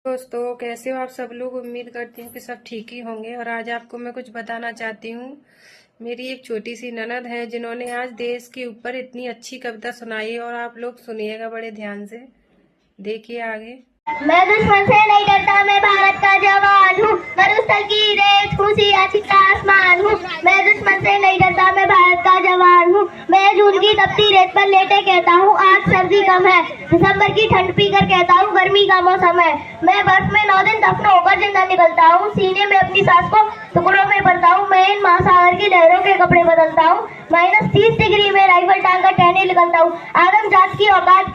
दोस्तों, कैसे हो आप सब लोग। उम्मीद करती हूँ कि सब ठीक ही होंगे। और आज आपको मैं कुछ बताना चाहती हूँ। मेरी एक छोटी सी ननद है जिन्होंने आज देश के ऊपर इतनी अच्छी कविता सुनाई, और आप लोग सुनिएगा बड़े ध्यान से, देखिए आगे। मैं दुश्मन से नहीं डरता, मैं भारत का जवान हूँ, मरुस्थल की रेत हूँ, सियाचिन का आसमान हूँ। मैं दुश्मन से नहीं डरता, मैं भारत का जवान हूँ। मैं जून की तपती रेत पर लेटे कहता हूँ आज सर्दी कम है, दिसंबर की ठंड पी कर कहता हूँ गर्मी का मौसम है। मैं बर्फ में 9 दिन दफन होकर जिंदा निकलता हूँ, सीने में अपनी सांस को टुकड़ों में भरता हूँ। मैं इन महासागर की लहरों के कपड़े बदलता हूँ, -30 डिग्री में राइफल टांग कर टहने निकलता हूँ। आदम जात की औकात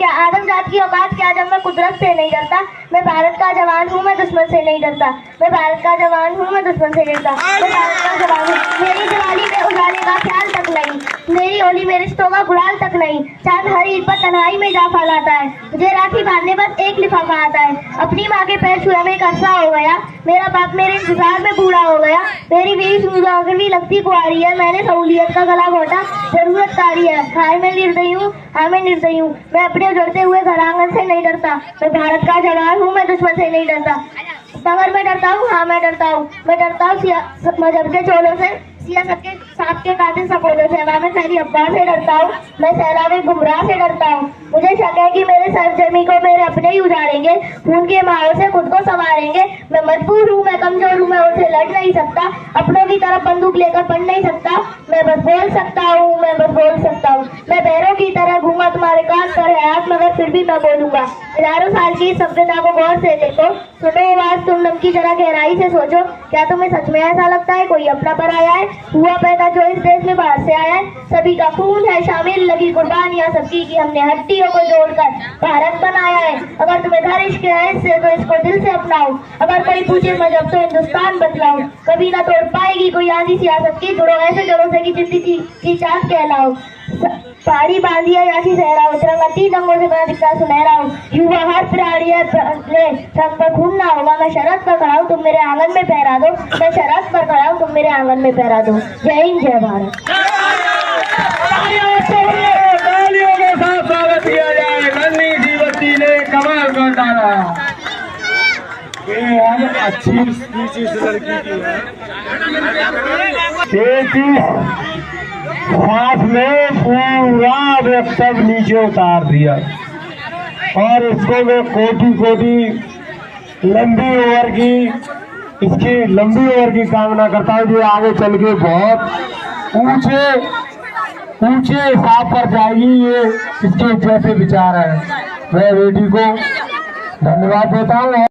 क्या जब मैं कुदरत से नहीं डरता। मैं भारत का जवान हूँ, मैं दुश्मन से नहीं डरता। मैं भारत का जवान हूँ, मैं दुश्मन से नहीं डरता। मैं भारत का जवान हूँ। मेरी दिवाली में उजाले का ख्याल तक नहीं, मेरी होली में रिश्तों का गुलाल तक नहीं। चांद हर ईद पर तन्हाई में जा फैलाता है, मुझे राखी बांधने बस एक लिफाफा आता है। अपनी माँ के पैर छुए में एक अरसा हो गया, मेरा बाप मेरे इंतजार में बूढ़ा हो गया। मेरी बीवी सुजागरवी लगती कुआरी है, मैंने सहूलियत का गला घोटा, जरूरत तारी है। हाय मैं निर्दयी हूँ, हाँ मैं निर्दयी हूँ। मैं अपने उजड़ते हुए घर आंगन से नहीं डरता। मैं भारत का जवान हूँ, मैं दुश्मन से नहीं डरता। मगर मैं डरता हूँ, हाँ मैं डरता हूँ। मैं डरता हूँ मजहब के चोलों से, सियासत के सांप के कातिल सपोलों से। मैं फैली अफवाह से डरता हूँ, मैं सैलाब गुमराह से डरता हूँ। मुझे शक है कि मेरे सरजमी को मेरे अपने ही उजाड़ेंगे, खून के मारों से खुद को संवारेंगे। मैं मजबूर हूँ, मैं कमजोर हूँ, मैं उनसे लड़ नहीं सकता, अपनों की तरफ बंदूक लेकर पढ़ नहीं सकता। मैं बस बोल सकता हूँ, मैं बस बोल सकता हूँ। मैं बैरों की तरह घूंगा तुम्हारे कान पर है हाथ, मगर फिर भी मैं बोलूंगा। हजारों साल की सभ्यता को गौर से देखो, सुनो आवाज तुम नम की जरा गहराई से सोचो। क्या तुम्हें सच में ऐसा लगता है कोई अपना पर आया है, हुआ पैदा जो इस देश में बाहर से आया है? सभी का खून है शामिल, लगी कुर्बानियां सबकी की हमने हड्डियों को जोड़कर भारत बनाया है। अगर तुम्हें घर इश्क है इससे तो इसको दिल से अपनाओ। अगर कोई पूछे मजहब तो हिंदुस्तान बतलाओ। कभी ना तोड़ पाएगी कोई आंधी सियासत की, जुड़ो ऐसे जड़ों से कि जिंदगी की चाँद कहलाओ। साड़ी बांधिया याची सहराओ, तिरंगा 3 रंगों से बना दिखता सुनहरा हो। युवा हर प्राणी है सब पर खून ना होगा। मैं शरत पर खड़ा हूँ, तुम मेरे आंगन में पहरा दो। मैं शरत पर खड़ा हूँ, तुम मेरे आंगन में पहरा दो। जय हिंद, जय भारत। तालियों के साथ स्वागत किया जाए। नन्ही जीवती ने कमाल कर डाला। ये अच्छी स्पीच इस लड़की की है। सांस में पूरा वक्तव्य नीचे उतार दिया, और इसको मैं कोटि लंबी उम्र की कामना करता हूँ जो आगे चल के बहुत ऊंचे हिसाब पर जाएगी। ये इसके जैसे विचार है। मैं बेटी को धन्यवाद देता हूँ।